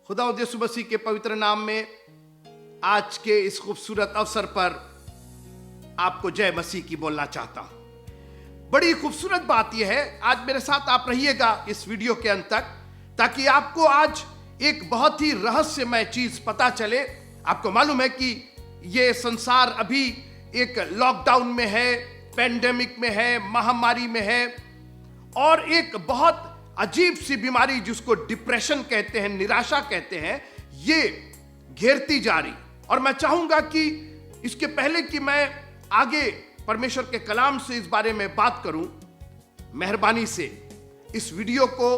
खुदा यीशु मसीह के पवित्र नाम में आज के इस खूबसूरत अवसर पर आपको जय मसीह की बोलना चाहता हूं। बड़ी खूबसूरत बात यह है, आज मेरे साथ आप रहिएगा इस वीडियो के अंत तक, ताकि आपको आज एक बहुत ही रहस्यमय चीज पता चले। आपको मालूम है कि ये संसार अभी एक लॉकडाउन में है, पेंडेमिक में है, महामारी में है, और एक बहुत अजीब सी बीमारी जिसको डिप्रेशन कहते हैं, निराशा कहते हैं, ये घेरती जा रही। और मैं चाहूंगा कि इसके पहले कि मैं आगे परमेश्वर के कलाम से इस बारे में बात करूं, मेहरबानी से इस वीडियो को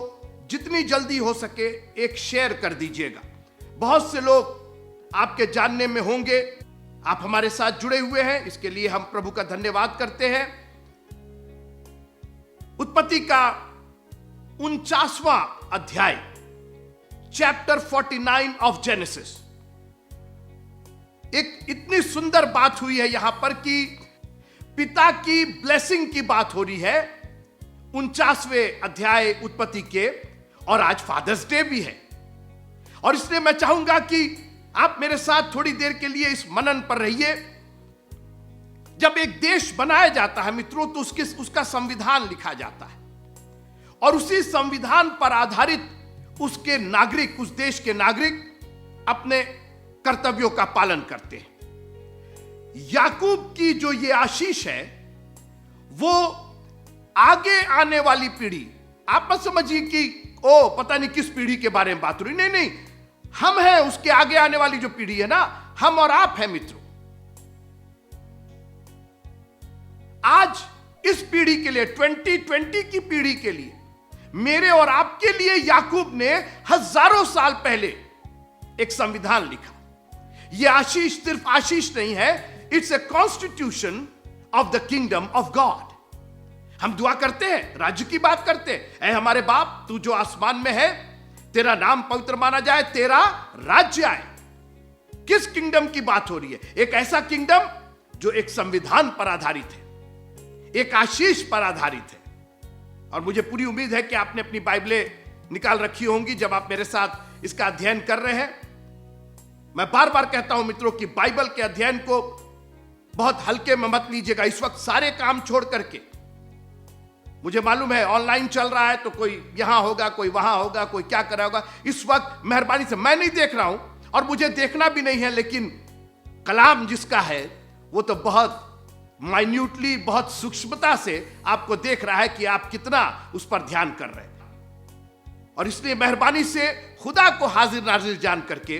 जितनी जल्दी हो सके एक शेयर कर दीजिएगा। बहुत से लोग आपके जानने में होंगे, आप हमारे साथ जुड़े हुए हैं, इसके लिए हम प्रभु का धन्यवाद करते हैं। उत्पत्ति का 49वां अध्याय, चैप्टर 49 ऑफ जेनेसिस, एक इतनी सुंदर बात हुई है यहां पर कि पिता की ब्लेसिंग की बात हो रही है 49वें अध्याय उत्पत्ति के, और आज फादर्स डे भी है। और इसलिए मैं चाहूंगा कि आप मेरे साथ थोड़ी देर के लिए इस मनन पर रहिए। जब एक देश बनाया जाता है मित्रों, तो उसका संविधान लिखा जाता है, और उसी संविधान पर आधारित उसके नागरिक, उस देश के नागरिक अपने कर्तव्यों का पालन करते हैं। याकूब की जो ये आशीष है, वो आगे आने वाली पीढ़ी, आप मत समझिए कि ओ पता नहीं किस पीढ़ी के बारे में बात हो रही, नहीं नहीं, हम हैं उसके आगे आने वाली जो पीढ़ी है ना, हम और आप हैं मित्रों। आज इस पीढ़ी के लिए, 2020 की पीढ़ी के लिए, मेरे और आपके लिए याकूब ने हजारों साल पहले एक संविधान लिखा। यह आशीष सिर्फ आशीष नहीं है, it's a constitution of the kingdom of God. हम दुआ करते हैं, राज्य की बात करते हैं, ऐ हमारे बाप तू जो आसमान में है, तेरा नाम पवित्र माना जाए, तेरा राज्य आए। किस किंगडम की बात हो रही है? एक ऐसा किंगडम जो एक संविधान पर आधारित है, एक आशीष पर आधारित है। और मुझे पूरी उम्मीद है कि आपने अपनी बाइबलें निकाल रखी होंगी जब आप मेरे साथ इसका अध्ययन कर रहे हैं। मैं बार बार कहता हूं मित्रों कि बाइबल के अध्ययन को बहुत हल्के में मत लीजिएगा। इस वक्त सारे काम छोड़ करके, मुझे मालूम है ऑनलाइन चल रहा है, तो कोई यहां होगा, कोई वहां होगा, कोई क्या कर रहा होगा। इस वक्त मेहरबानी से, मैं नहीं देख रहा हूं और मुझे देखना भी नहीं है, लेकिन कलाम जिसका है वो तो बहुत माइन्यूटली, बहुत सूक्ष्मता से आपको देख रहा है कि आप कितना उस पर ध्यान कर रहे हैं। और इसलिए मेहरबानी से खुदा को हाजिर नाजिर जान करके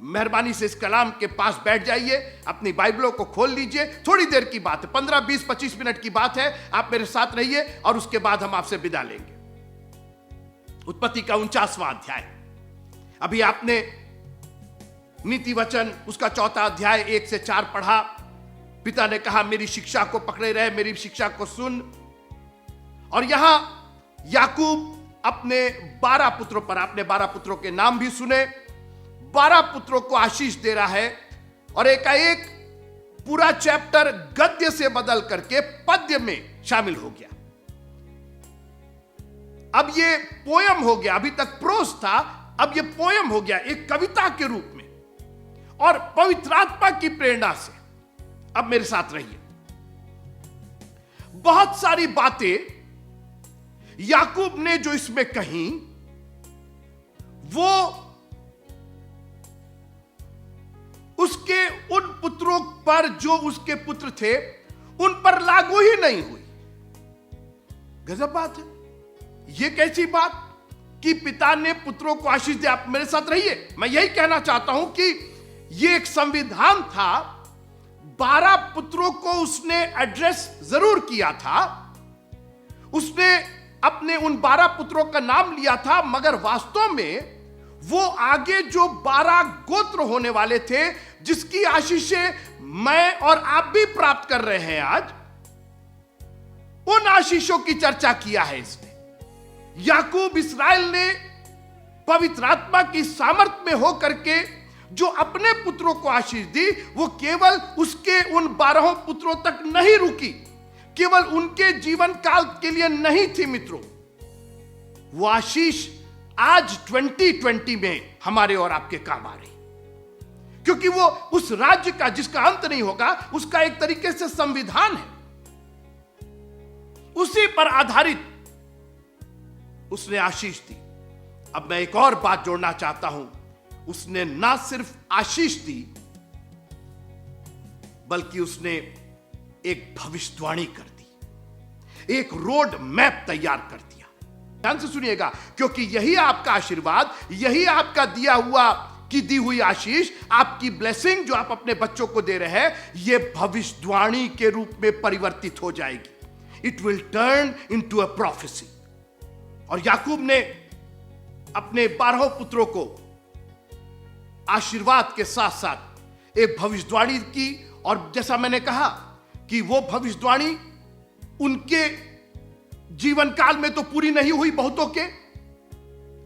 मेहरबानी से इस कलाम के पास बैठ जाइए, अपनी बाइबलों को खोल लीजिए। थोड़ी देर की बात है, 15, 20, 25 मिनट की बात है, आप मेरे साथ रहिए और उसके बाद हम आपसे विदा लेंगे। उत्पत्ति का 49वां अध्याय, अभी आपने नीति वचन उसका 4था अध्याय 1 से 4 पढ़ा। पिता ने कहा मेरी शिक्षा को पकड़े रहे, मेरी शिक्षा को सुन। और यहां याकूब अपने 12 पुत्रों पर, आपने 12 पुत्रों के नाम भी सुने, 12 पुत्रों को आशीष दे रहा है। और एकाएक पूरा चैप्टर गद्य से बदल करके पद्य में शामिल हो गया। अब ये पोयम हो गया, अभी तक प्रोस था, अब ये पोयम हो गया, एक कविता के रूप में। और पवित्र आत्मा की प्रेरणा से अब मेरे साथ रहिए। बहुत सारी बातें याकूब ने जो इसमें कही, वो उसके उन पुत्रों पर जो उसके पुत्र थे उन पर लागू ही नहीं हुई। गजब बात है। यह कैसी बात कि पिता ने पुत्रों को आशीष दिया? आप मेरे साथ रहिए। मैं यही कहना चाहता हूं कि यह एक संविधान था, 12 पुत्रों को उसने एड्रेस जरूर किया था, उसने अपने उन 12 पुत्रों का नाम लिया था, मगर वास्तव में वो आगे जो 12 गोत्र होने वाले थे, जिसकी आशीषें मैं और आप भी प्राप्त कर रहे हैं आज, उन आशीषों की चर्चा किया है इसने। याकूब इस्राएल ने पवित्र आत्मा की सामर्थ्य में होकर के जो अपने पुत्रों को आशीष दी, वो केवल उसके उन 12 पुत्रों तक नहीं रुकी, केवल उनके जीवन काल के लिए नहीं थी मित्रों, वो आशीष आज 2020 में हमारे और आपके काम आ रही, क्योंकि वो उस राज्य का जिसका अंत नहीं होगा, उसका एक तरीके से संविधान है, उसी पर आधारित उसने आशीष दी। अब मैं एक और बात जोड़ना चाहता हूं, उसने ना सिर्फ आशीष दी बल्कि उसने एक भविष्यवाणी कर दी, एक रोड मैप तैयार कर दिया। ध्यान से सुनिएगा, क्योंकि यही आपका आशीर्वाद, यही आपका दिया हुआ की दी हुई आशीष, आपकी ब्लेसिंग जो आप अपने बच्चों को दे रहे हैं, यह भविष्यवाणी के रूप में परिवर्तित हो जाएगी। It will turn into a prophecy. और याकूब ने अपने 12 पुत्रों को आशीर्वाद के साथ साथ एक भविष्यवाणी की, और जैसा मैंने कहा कि वो भविष्यवाणी उनके जीवन काल में तो पूरी नहीं हुई बहुतों के,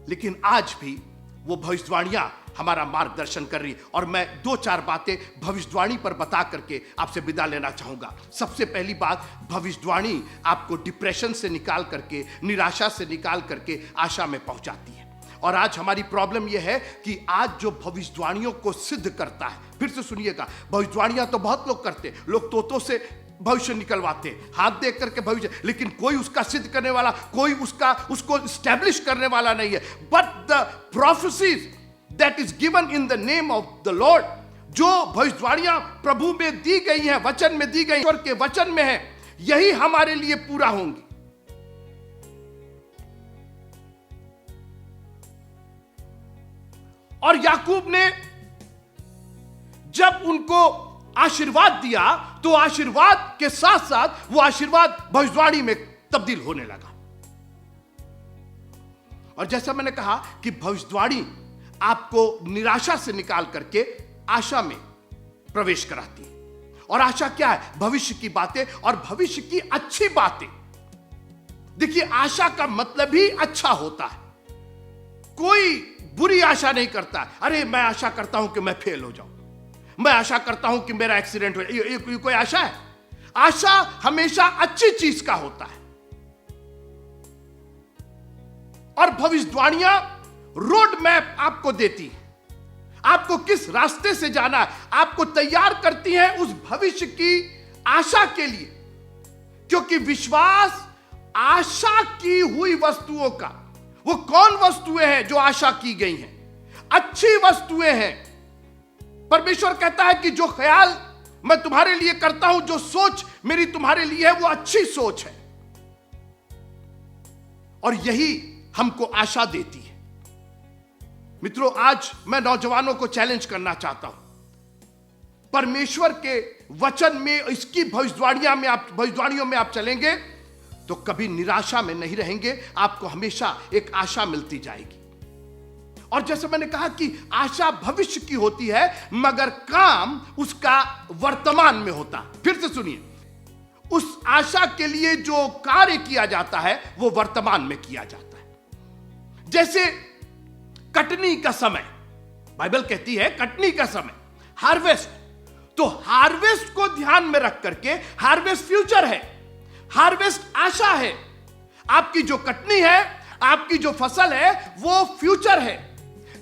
लेकिन आज भी वो भविष्यवाणियां हमारा मार्गदर्शन कर रही है। और मैं 2-4 बातें भविष्यवाणी पर बता करके आपसे विदा लेना चाहूंगा। सबसे पहली बात, भविष्यवाणी आपको डिप्रेशन से निकाल करके, निराशा से निकाल करके आशा में पहुंचाती है। और आज हमारी प्रॉब्लम यह है कि आज जो भविष्यवाणियों को सिद्ध करता है, फिर से सुनिएगा, भविष्यवाणियां तो बहुत लोग करते हैं, लोग तोतों से भविष्य निकलवाते हैं, हाथ देख करके भविष्य, लेकिन कोई उसका सिद्ध करने वाला, कोई उसको स्टैब्लिश करने वाला नहीं है। But the prophecies that is given in the name of the Lord, जो भविष्यवाणियां प्रभु में दी गई हैं, वचन में दी गई, ईश्वर के वचन में है, यही हमारे लिए पूरा होंगी। और याकूब ने जब उनको आशीर्वाद दिया तो आशीर्वाद के साथ साथ वो आशीर्वाद भविष्यवाणी में तब्दील होने लगा। और जैसा मैंने कहा कि भविष्यवाणी आपको निराशा से निकाल करके आशा में प्रवेश कराती है। और आशा क्या है? भविष्य की बातें और भविष्य की अच्छी बातें। देखिए, आशा का मतलब ही अच्छा होता है। कोई बुरी आशा नहीं करता। अरे मैं आशा करता हूं कि मैं फेल हो जाऊं, मैं आशा करता हूं कि मेरा एक्सीडेंट हो जाए, ये कोई आशा है? आशा हमेशा अच्छी चीज का होता है। और भविष्यवाणियां रोड मैप आपको देती है, आपको किस रास्ते से जाना है, आपको तैयार करती है उस भविष्य की आशा के लिए। क्योंकि विश्वास आशा की हुई वस्तुओं का, वो कौन वस्तुएं हैं जो आशा की गई हैं? अच्छी वस्तुएं हैं। परमेश्वर कहता है कि जो ख्याल मैं तुम्हारे लिए करता हूं, जो सोच मेरी तुम्हारे लिए है, वो अच्छी सोच है। और यही हमको आशा देती है। मित्रों, आज मैं नौजवानों को चैलेंज करना चाहता हूं। परमेश्वर के वचन में, इसकी भविष्यवाणियों में आप चलेंगे तो कभी निराशा में नहीं रहेंगे, आपको हमेशा एक आशा मिलती जाएगी। और जैसे मैंने कहा कि आशा भविष्य की होती है, मगर काम उसका वर्तमान में होता है। फिर से सुनिए, उस आशा के लिए जो कार्य किया जाता है वो वर्तमान में किया जाता है। जैसे कटनी का समय, बाइबल कहती है कटनी का समय, हार्वेस्ट। तो हार्वेस्ट को ध्यान में रख करके, हार्वेस्ट फ्यूचर है, हार्वेस्ट आशा है। आपकी जो कटनी है, आपकी जो फसल है, वो फ्यूचर है,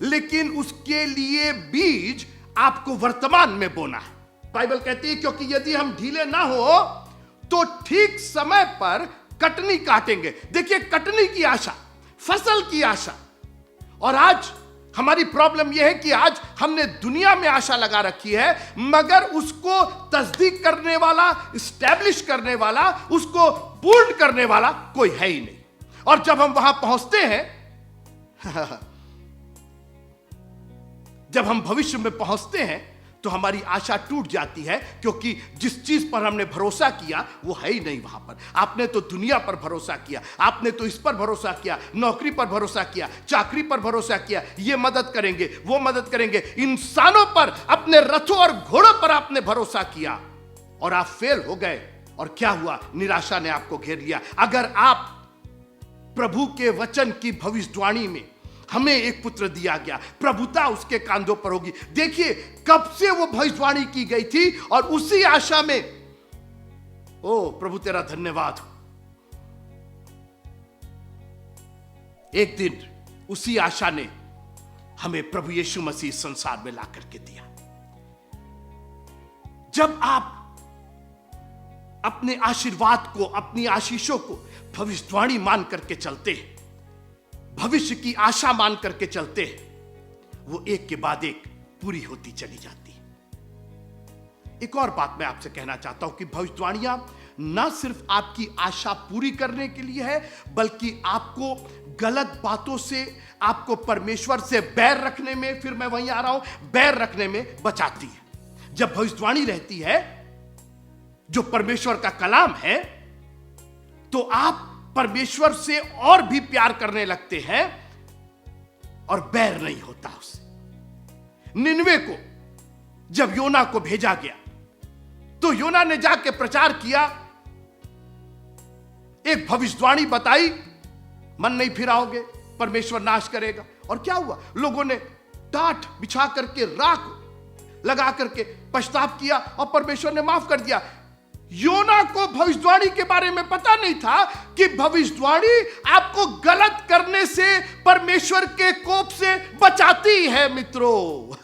लेकिन उसके लिए बीज आपको वर्तमान में बोना है। बाइबल कहती है क्योंकि यदि हम ढीले ना हो तो ठीक समय पर कटनी काटेंगे। देखिए, कटनी की आशा, फसल की आशा। और आज हमारी प्रॉब्लम यह है कि आज हमने दुनिया में आशा लगा रखी है, मगर उसको तस्दीक करने वाला, स्टैब्लिश करने वाला, उसको पूर्ण करने वाला कोई है ही नहीं। और जब हम वहां पहुंचते हैं जब हम भविष्य में पहुंचते हैं तो हमारी आशा टूट जाती है, क्योंकि जिस चीज पर हमने भरोसा किया वो है ही नहीं वहां पर। आपने तो दुनिया पर भरोसा किया, आपने तो इस पर भरोसा किया, नौकरी पर भरोसा किया, चाकरी पर भरोसा किया, ये मदद करेंगे, वो मदद करेंगे, इंसानों पर, अपने रथों और घोड़ों पर आपने भरोसा किया और आप फेल हो गए। और क्या हुआ? निराशा ने आपको घेर लिया। अगर आप प्रभु के वचन की भविष्यवाणी में, हमें एक पुत्र दिया गया, प्रभुता उसके कांधों पर होगी। देखिए, कब से वो भविष्यवाणी की गई थी और उसी आशा में, ओ प्रभु तेरा धन्यवाद हो। एक दिन उसी आशा ने हमें प्रभु यीशु मसीह संसार में ला करके दिया। जब आप अपने आशीर्वाद को, अपनी आशीषों को भविष्यवाणी मान करके चलते हैं, भविष्य की आशा मान करके चलते हैं, वो एक के बाद एक पूरी होती चली जाती है। एक और बात मैं आपसे कहना चाहता हूं कि भविष्यवाणियां ना सिर्फ आपकी आशा पूरी करने के लिए है, बल्कि आपको गलत बातों से, आपको परमेश्वर से बैर रखने में, फिर मैं वहीं आ रहा हूं, बैर रखने में बचाती है। जब भविष्यवाणी रहती है जो परमेश्वर का कलाम है, तो आप परमेश्वर से और भी प्यार करने लगते हैं और बैर नहीं होता उससे। निनवे को जब योना को भेजा गया तो योना ने जाके प्रचार किया, एक भविष्यवाणी बताई, मन नहीं फिराओगे परमेश्वर नाश करेगा। और क्या हुआ? लोगों ने टाट बिछा करके, राख लगा करके पछतावा किया और परमेश्वर ने माफ कर दिया। योना को भविष्यवाणी के बारे में पता नहीं था कि भविष्यवाणी आपको गलत करने से, परमेश्वर के कोप से बचाती है। मित्रों,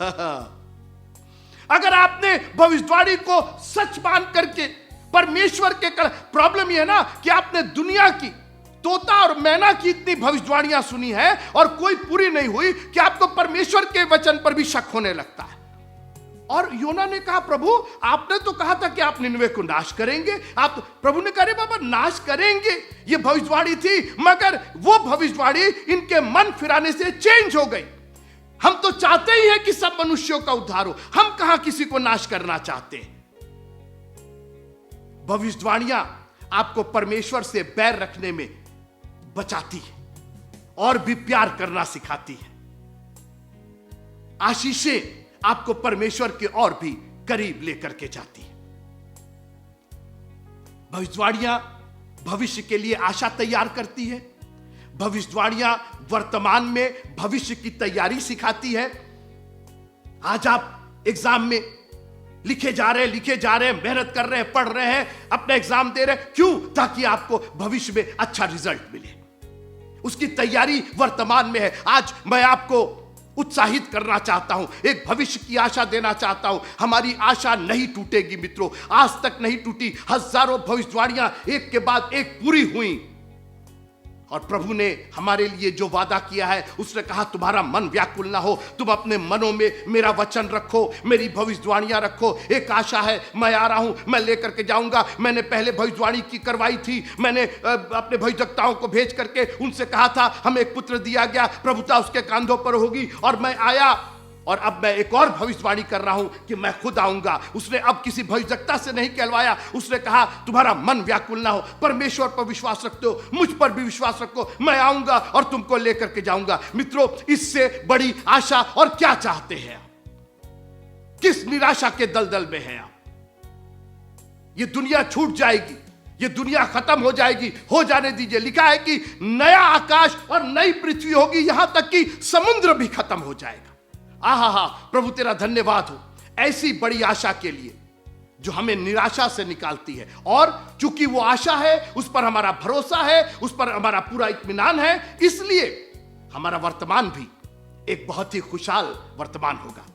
अगर आपने भविष्यवाणी को सच मान करके परमेश्वर के प्रॉब्लम यह है ना कि आपने दुनिया की, तोता और मैना की इतनी भविष्यवाणियां सुनी है और कोई पूरी नहीं हुई कि आपको परमेश्वर के वचन पर भी शक होने लगता है। और योना ने कहा, प्रभु आपने तो कहा था कि आप निनवे को नाश करेंगे। आप तो, प्रभु ने कहा, बाबा नाश करेंगे, ये भविष्यवाणी थी, मगर वो भविष्यवाणी इनके मन फिराने से चेंज हो गई। हम तो चाहते ही हैं कि सब मनुष्यों का उद्धार हो, हम कहां किसी को नाश करना चाहते हैं। भविष्यवाणियां आपको परमेश्वर से बैर रखने में बचाती है और भी प्यार करना सिखाती है। आशीषें आपको परमेश्वर के और भी करीब लेकर के जाती है। भविष्यवाणियां भविष्य के लिए आशा तैयार करती है। भविष्यवाणियां वर्तमान में भविष्य की तैयारी सिखाती है। आज आप एग्जाम में लिखे जा रहे हैं, मेहनत कर रहे हैं, पढ़ रहे हैं, अपना एग्जाम दे रहे हैं, क्यों? ताकि आपको भविष्य में अच्छा रिजल्ट मिले। उसकी तैयारी वर्तमान में है। आज मैं आपको उत्साहित करना चाहता हूं, एक भविष्य की आशा देना चाहता हूं। हमारी आशा नहीं टूटेगी मित्रों, आज तक नहीं टूटी। हजारों भविष्यवाणियां एक के बाद एक पूरी हुई और प्रभु ने हमारे लिए जो वादा किया है, उसने कहा तुम्हारा मन व्याकुल ना हो, तुम अपने मनों में मेरा वचन रखो, मेरी भविष्यवाणियां रखो। एक आशा है, मैं आ रहा हूं, मैं लेकर के जाऊंगा। मैंने पहले भविष्यवाणी की करवाई थी, मैंने अपने भविष्यवक्ताओं को भेज करके उनसे कहा था हमें एक पुत्र दिया गया, प्रभुता उसके कांधों पर होगी। और मैं आया और अब मैं एक और भविष्यवाणी कर रहा हूं कि मैं खुद आऊंगा। उसने अब किसी भविष्यवक्ता से नहीं कहलवाया, उसने कहा तुम्हारा मन व्याकुल ना हो, परमेश्वर पर विश्वास रखते हो, मुझ पर भी विश्वास रखो, मैं आऊंगा और तुमको लेकर के जाऊंगा। मित्रों, इससे बड़ी आशा और क्या चाहते हैं आप? किस निराशा के दलदल में हैं आप? ये दुनिया छूट जाएगी, ये दुनिया खत्म हो जाएगी, हो जाने दीजिए। लिखा है कि नया आकाश और नई पृथ्वी होगी, यहां तक कि समुद्र भी खत्म हो जाएगा। आहा, प्रभु तेरा धन्यवाद हो ऐसी बड़ी आशा के लिए जो हमें निराशा से निकालती है। और चूंकि वो आशा है, उस पर हमारा भरोसा है, उस पर हमारा पूरा इत्मीनान है, इसलिए हमारा वर्तमान भी एक बहुत ही खुशहाल वर्तमान होगा।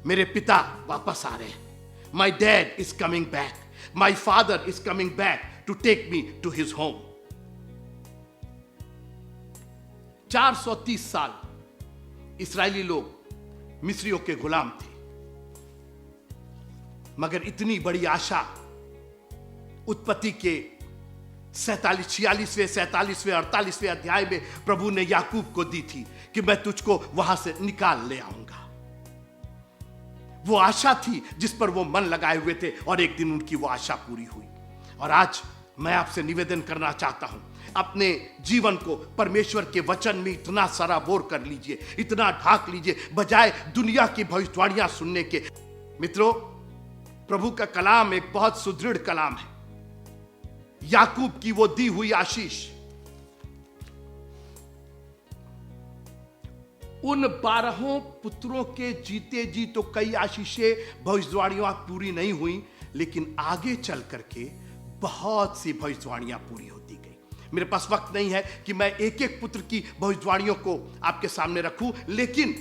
मेरे पिता वापस आ रहे हैं। My dad is coming back, my father is coming back to take me to his home. 430 साल इस्राएली लोग मिस्रियों के गुलाम थे, मगर इतनी बड़ी आशा उत्पत्ति के 46वें 48वें अध्याय में प्रभु ने याकूब को दी थी कि मैं तुझको वहां से निकाल ले आऊंगा। वो आशा थी जिस पर वो मन लगाए हुए थे और एक दिन उनकी वो आशा पूरी हुई। और आज मैं आपसे निवेदन करना चाहता हूं, अपने जीवन को परमेश्वर के वचन में इतना सराबोर कर लीजिए, इतना ढाक लीजिए, बजाय दुनिया की भविष्यवाणियां सुनने के। मित्रों, प्रभु का कलाम एक बहुत सुदृढ़ कलाम है। याकूब की वो दी हुई आशीष उन 12 पुत्रों के जीते जी तो कई आशीषें भविष्यवाणियां पूरी नहीं हुई, लेकिन आगे चल करके बहुत सी भविष्यवाणियां पूरी होती गई। मेरे पास वक्त नहीं है कि मैं एक एक पुत्र की भविष्यवाणियों को आपके सामने रखूं, लेकिन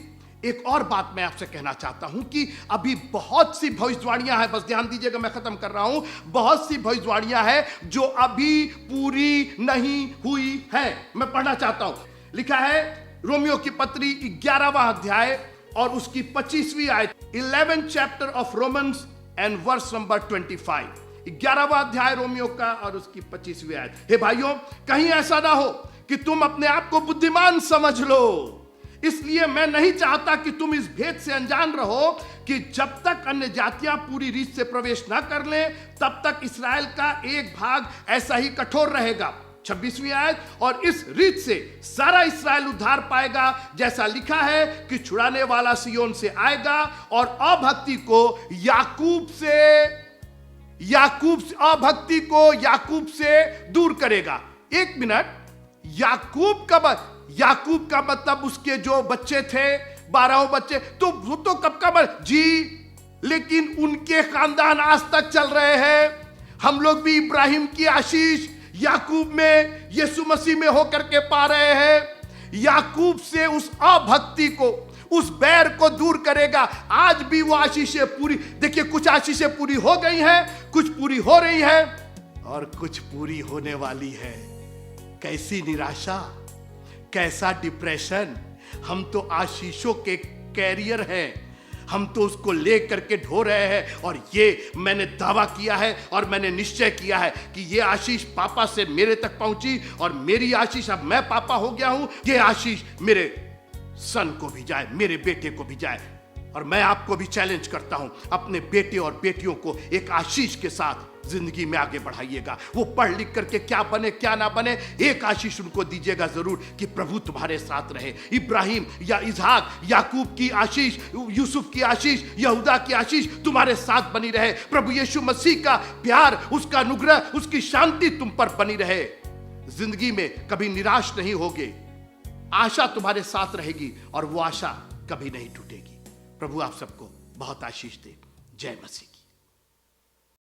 एक और बात मैं आपसे कहना चाहता हूं कि अभी बहुत सी भविष्यवाणियां हैं, बस ध्यान दीजिएगा, मैं खत्म कर रहा हूं। बहुत सी भविष्यवाणियां हैं जो अभी पूरी नहीं हुई हैं। मैं पढ़ना चाहता हूं, लिखा है रोमियो की पत्री 11वां अध्याय और उसकी 25वीं आयत, 11th chapter of Romans and verse number 25। 11वां अध्याय रोमियो का और उसकी 25वीं आयत। हे भाइयों, कहीं ऐसा ना हो कि तुम अपने आप को बुद्धिमान समझ लो, इसलिए मैं नहीं चाहता कि तुम इस भेद से अनजान रहो कि जब तक अन्य जातियां पूरी रीत से प्रवेश ना कर लें, तब तक इस्राएल का एक भाग ऐसा ही कठोर रहेगा। 26वीं आयत, और इस रीत से सारा इस्राएल उद्धार पाएगा, जैसा लिखा है कि छुड़ाने वाला सियोन से आएगा और अभक्ति को याकूब से दूर करेगा। एक मिनट, याकूब का मतलब उसके जो बच्चे थे, 12 बच्चे, तो वो तो कब का जी, लेकिन उनके खानदान आज तक चल रहे हैं। हम लोग भी इब्राहिम की आशीष याकूब में, यीशु मसीह में होकर के पा रहे हैं। याकूब से उस अभक्ति को, उस बैर को दूर करेगा। आज भी वो आशीषें पूरी, देखिए कुछ आशीषें पूरी हो गई हैं, कुछ पूरी हो रही हैं और कुछ पूरी होने वाली है। कैसी निराशा, कैसा डिप्रेशन। हम तो आशीषों के कैरियर हैं, हम तो उसको ले करके ढो रहे हैं। और ये मैंने दावा किया है और मैंने निश्चय किया है कि ये आशीष पापा से मेरे तक पहुंची और मेरी आशीष, अब मैं पापा हो गया हूं, ये आशीष मेरे सन को भी जाए, मेरे बेटे को भी जाए। और मैं आपको भी चैलेंज करता हूं, अपने बेटे और बेटियों को एक आशीष के साथ जिंदगी में आगे बढ़ाइएगा। वो पढ़ लिख करके क्या बने क्या ना बने, एक आशीष उनको दीजिएगा जरूर कि प्रभु तुम्हारे साथ रहे। इब्राहिम या इसहाक, याकूब की आशीष, यूसुफ की आशीष, यहूदा की आशीष तुम्हारे साथ बनी रहे। प्रभु यीशु मसीह का प्यार, उसका अनुग्रह, उसकी शांति तुम पर बनी रहे। जिंदगी में कभी निराश नहीं होगे, आशा तुम्हारे साथ रहेगी और वो आशा कभी नहीं टूटेगी। प्रभु आप सबको बहुत आशीष दे। जय मसीह।